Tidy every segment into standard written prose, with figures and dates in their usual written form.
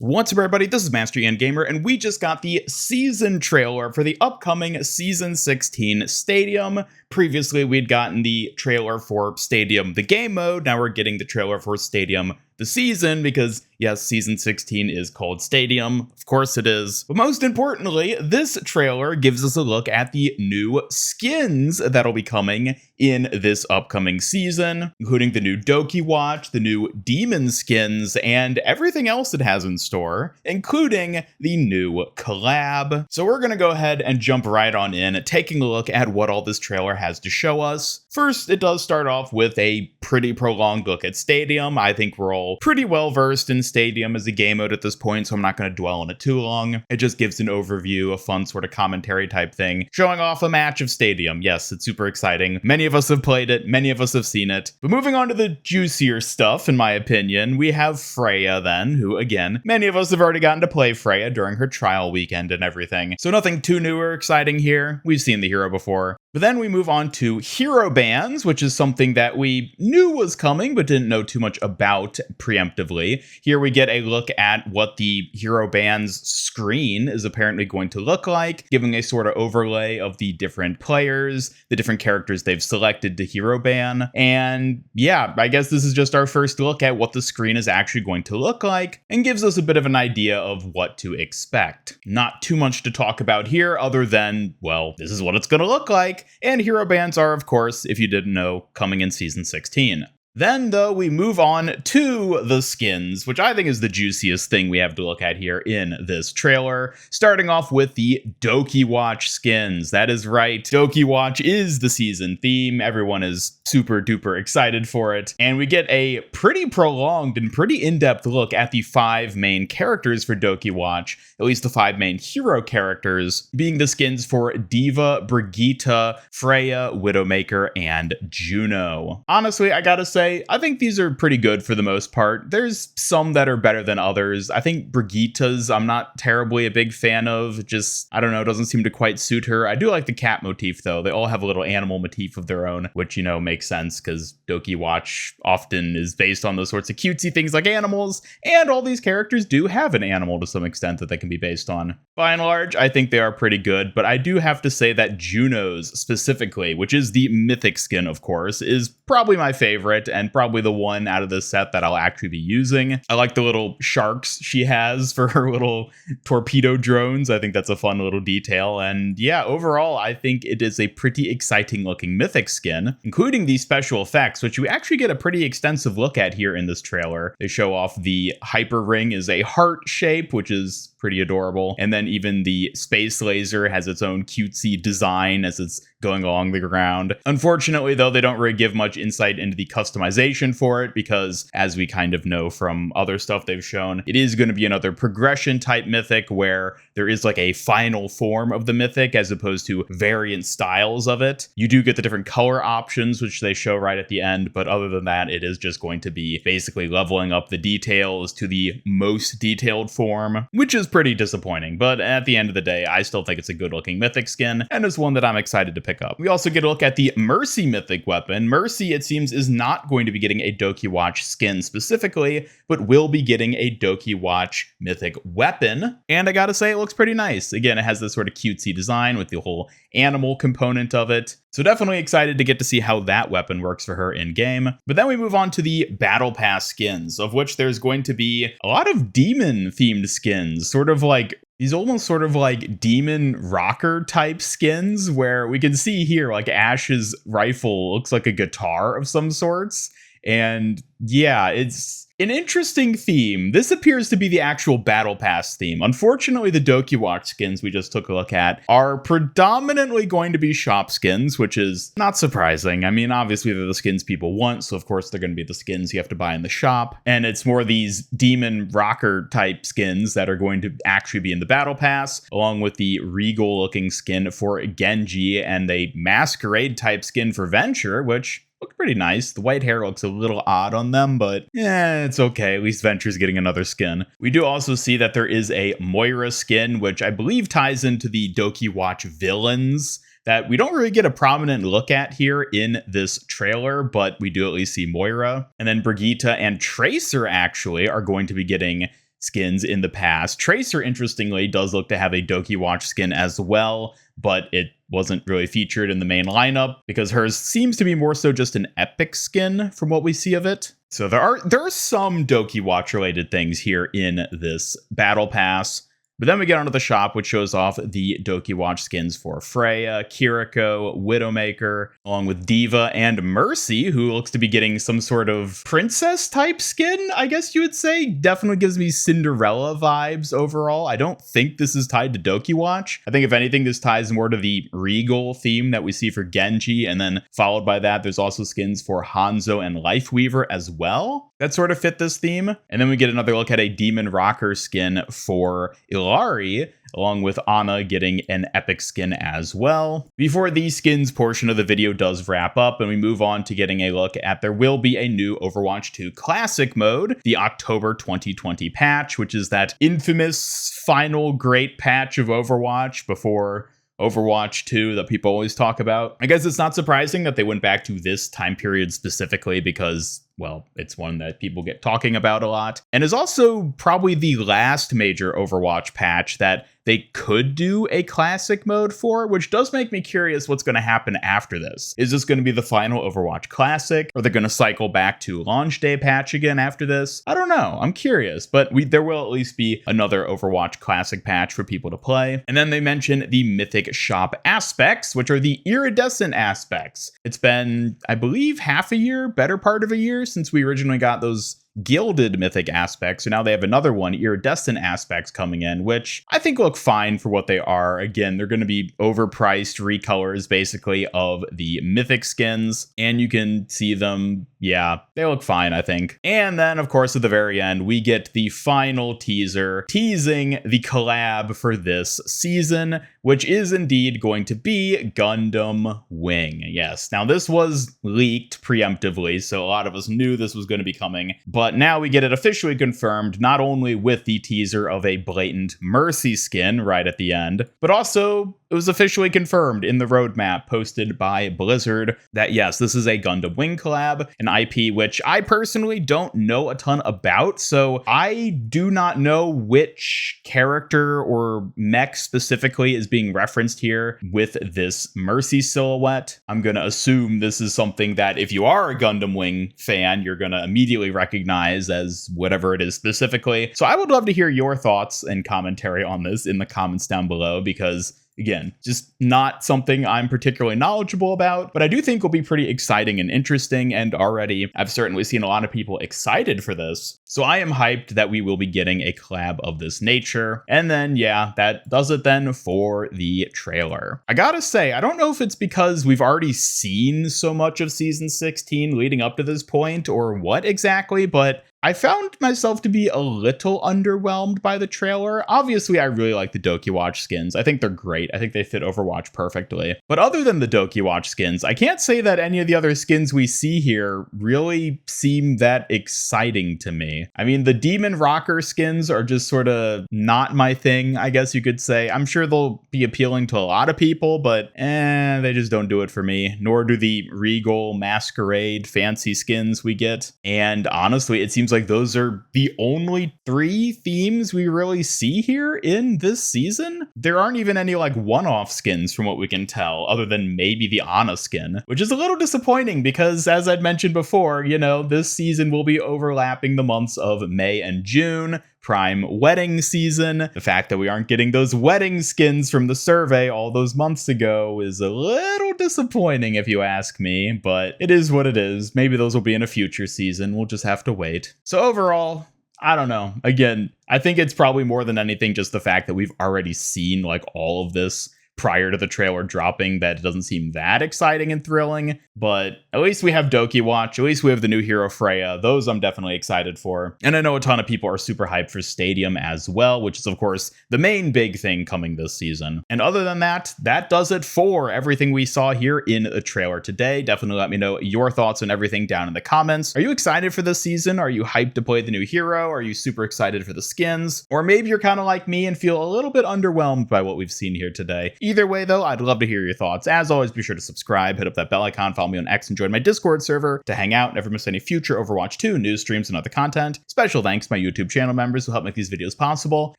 What's up, everybody? This is Master Ian Gamer, and we just got the season trailer for the upcoming Season 16 Stadium. Previously, we'd gotten the trailer for Stadium, the game mode. Now we're getting the trailer for Stadium, the season, because yes, Season 16 is called Stadium. Of course it is. But most importantly, this trailer gives us a look at the new skins that'll be coming in this upcoming season, including the new Dokiwatch, the new demon skins, and everything else it has in store, including the new collab. So we're going to go ahead and jump right on in, taking a look at what all this trailer has to show us. First, it does start off with a pretty prolonged look at Stadium. I think we're all pretty well versed in Stadium as a game mode at this point, so I'm not going to dwell on it too long. It just gives an overview, a fun sort of commentary type thing, showing off a match of Stadium. Yes, it's super exciting. Many of us have played it, many of us have seen it. But moving on to the juicier stuff, in my opinion, we have Freja then, who again, many of us have already gotten to play Freja during her trial weekend and everything. So nothing too new or exciting here. We've seen the hero before. But then we move on to hero bands, which is something that we knew was coming, but didn't know too much about preemptively. Here we get a look at what the hero band's screen is apparently going to look like, giving a sort of overlay of the different players, the different characters they've selected to hero ban. And yeah, I guess this is just our first look at what the screen is actually going to look like, and gives us a bit of an idea of what to expect. Not too much to talk about here other than, well, this is what it's going to look like. And hero bands are, of course, if you didn't know, coming in Season 16. Then, though, we move on to the skins, which I think is the juiciest thing we have to look at here in this trailer, starting off with the Dokiwatch skins. That is right, Dokiwatch is the season theme. Everyone is super duper excited for it. And we get a pretty prolonged and pretty in-depth look at the 5 main characters for Dokiwatch, at least the 5 main hero characters, being the skins for Diva, Brigitte, Freja, Widowmaker, and Juno. Honestly, I gotta say, I think these are pretty good for the most part. There's some that are better than others. I think Brigitte's I'm not terribly a big fan of. Just, I don't know, doesn't seem to quite suit her. I do like the cat motif though. They all have a little animal motif of their own, which, you know, makes sense because Dokiwatch often is based on those sorts of cutesy things like animals, and all these characters do have an animal to some extent that they can be based on. By and large, I think they are pretty good, but I do have to say that Juno's specifically, which is the Mythic skin, of course, is probably my favorite and probably the one out of this set that I'll actually be using. I like the little sharks she has for her little torpedo drones. I think that's a fun little detail. And yeah, overall, I think it is a pretty exciting looking Mythic skin, including these special effects, which you actually get a pretty extensive look at here in this trailer. They show off the hyper ring is a heart shape, which is pretty adorable. And then even the space laser has its own cutesy design as it's going along the ground. Unfortunately, though, they don't really give much insight into the customization for it because, as we kind of know from other stuff they've shown, it is going to be another progression type Mythic where there is like a final form of the Mythic as opposed to variant styles of it. You do get the different color options, which they show right at the end, but other than that, it is just going to be basically leveling up the details to the most detailed form, which is pretty disappointing. But at the end of the day, I still think it's a good looking Mythic skin, and it's one that I'm excited to pick up. We also get a look at the Mercy Mythic weapon. Mercy, it seems, is not going to be getting a Dokiwatch skin specifically, but will be getting a Dokiwatch Mythic weapon. And I gotta say, it looks pretty nice. Again, it has this sort of cutesy design with the whole animal component of it. So definitely excited to get to see how that weapon works for her in game. But then we move on to the Battle Pass skins, of which there's going to be a lot of demon themed skins, sort of like these almost sort of like demon rocker type skins, where we can see here like Ash's rifle looks like a guitar of some sorts. And yeah, it's an interesting theme. This appears to be the actual Battle Pass theme. Unfortunately, the Dokiwatch skins we just took a look at are predominantly going to be shop skins, which is not surprising. I mean, obviously they're the skins people want, so of course they're going to be the skins you have to buy in the shop. And it's more these demon rocker type skins that are going to actually be in the Battle Pass, along with the regal looking skin for Genji and a masquerade type skin for Venture, which look pretty nice. The white hair looks a little odd on them, but yeah, it's okay. At least Venture's getting another skin. We do also see that there is a Moira skin, which I believe ties into the Dokiwatch villains that we don't really get a prominent look at here in this trailer, but we do at least see Moira. And then Brigitte and Tracer actually are going to be getting skins in the past. Tracer, interestingly, does look to have a Dokiwatch skin as well, but it wasn't really featured in the main lineup because hers seems to be more so just an epic skin from what we see of it. So there are some Dokiwatch related things here in this battle pass. But then we get onto the shop, which shows off the Dokiwatch skins for Freya, Kiriko, Widowmaker, along with Diva and Mercy, who looks to be getting some sort of princess-type skin, I guess you would say. Definitely gives me Cinderella vibes overall. I don't think this is tied to Dokiwatch. I think, if anything, this ties more to the Regal theme that we see for Genji, and then followed by that, there's also skins for Hanzo and Lifeweaver as well that sort of fit this theme. And then we get another look at a Demon Rocker skin for Ilari, along with Ana getting an epic skin as well. Before the skins portion of the video does wrap up and we move on to getting a look at, there will be a new Overwatch 2 Classic mode, the October 2020 patch, which is that infamous final great patch of Overwatch before Overwatch 2 that people always talk about. I guess it's not surprising that they went back to this time period specifically because, well, it's one that people get talking about a lot, and is also probably the last major Overwatch patch that they could do a classic mode for, which does make me curious what's going to happen after this. Is this going to be the final Overwatch Classic? Are they going to cycle back to launch day patch again after this? I don't know. I'm curious, but there will at least be another Overwatch Classic patch for people to play. And then they mention the Mythic shop aspects, which are the Iridescent aspects. It's been, I believe, half a year, better part of a year, since we originally got those gilded Mythic aspects. So now they have another one, Iridescent aspects, coming in, which I think look fine for what they are. Again, they're going to be overpriced recolors basically of the Mythic skins, and you can see them. Yeah, they look fine, I think. And then, of course, at the very end, we get the final teaser teasing the collab for this season, which is indeed going to be Gundam Wing. Yes, now this was leaked preemptively, so a lot of us knew this was going to be coming, but now we get it officially confirmed, not only with the teaser of a blatant Mercy skin right at the end, but also it was officially confirmed in the roadmap posted by Blizzard that yes, this is a Gundam Wing collab, an IP which I personally don't know a ton about, so I do not know which character or mech specifically is being referenced here with this Mercy silhouette. I'm gonna assume this is something that if you are a Gundam Wing fan, you're gonna immediately recognize as whatever it is specifically. So I would love to hear your thoughts and commentary on this in the comments down below, because again, just not something I'm particularly knowledgeable about, but I do think will be pretty exciting and interesting, and already I've certainly seen a lot of people excited for this. So I am hyped that we will be getting a collab of this nature. And then, yeah, that does it then for the trailer. I gotta say, I don't know if it's because we've already seen so much of Season 16 leading up to this point or what exactly, but I found myself to be a little underwhelmed by the trailer. Obviously, I really like the Dokiwatch skins. I think they're great. I think they fit Overwatch perfectly. But other than the Dokiwatch skins, I can't say that any of the other skins we see here really seem that exciting to me. I mean, the Demon Rocker skins are just sort of not my thing, I guess you could say. I'm sure they'll be appealing to a lot of people, but they just don't do it for me. Nor do the Regal, Masquerade, fancy skins we get. And honestly, it seems like those are the only 3 themes we really see here in this season. There aren't even any like one-off skins from what we can tell, other than maybe the Ana skin, which is a little disappointing because, as I'd mentioned before, you know, this season will be overlapping the months of May and June, prime wedding season. The fact that we aren't getting those wedding skins from the survey all those months ago is a little disappointing if you ask me, but it is what it is. Maybe those will be in a future season. We'll just have to wait. So overall, I don't know. Again, I think it's probably more than anything just the fact that we've already seen like all of this prior to the trailer dropping, that it doesn't seem that exciting and thrilling, but at least we have Dokiwatch, at least we have the new hero Freya. Those I'm definitely excited for. And I know a ton of people are super hyped for Stadium as well, which is of course the main big thing coming this season. And other than that, that does it for everything we saw here in the trailer today. Definitely let me know your thoughts on everything down in the comments. Are you excited for this season? Are you hyped to play the new hero? Are you super excited for the skins? Or maybe you're kind of like me and feel a little bit underwhelmed by what we've seen here today. Either way, though, I'd love to hear your thoughts. As always, be sure to subscribe, hit up that bell icon, follow me on X, and join my Discord server to hang out, never miss any future Overwatch 2 news streams and other content. Special thanks to my YouTube channel members who help make these videos possible,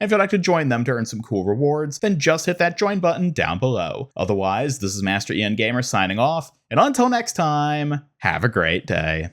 and if you'd like to join them to earn some cool rewards, then just hit that join button down below. Otherwise, this is Master Ian Gamer signing off, and until next time, have a great day.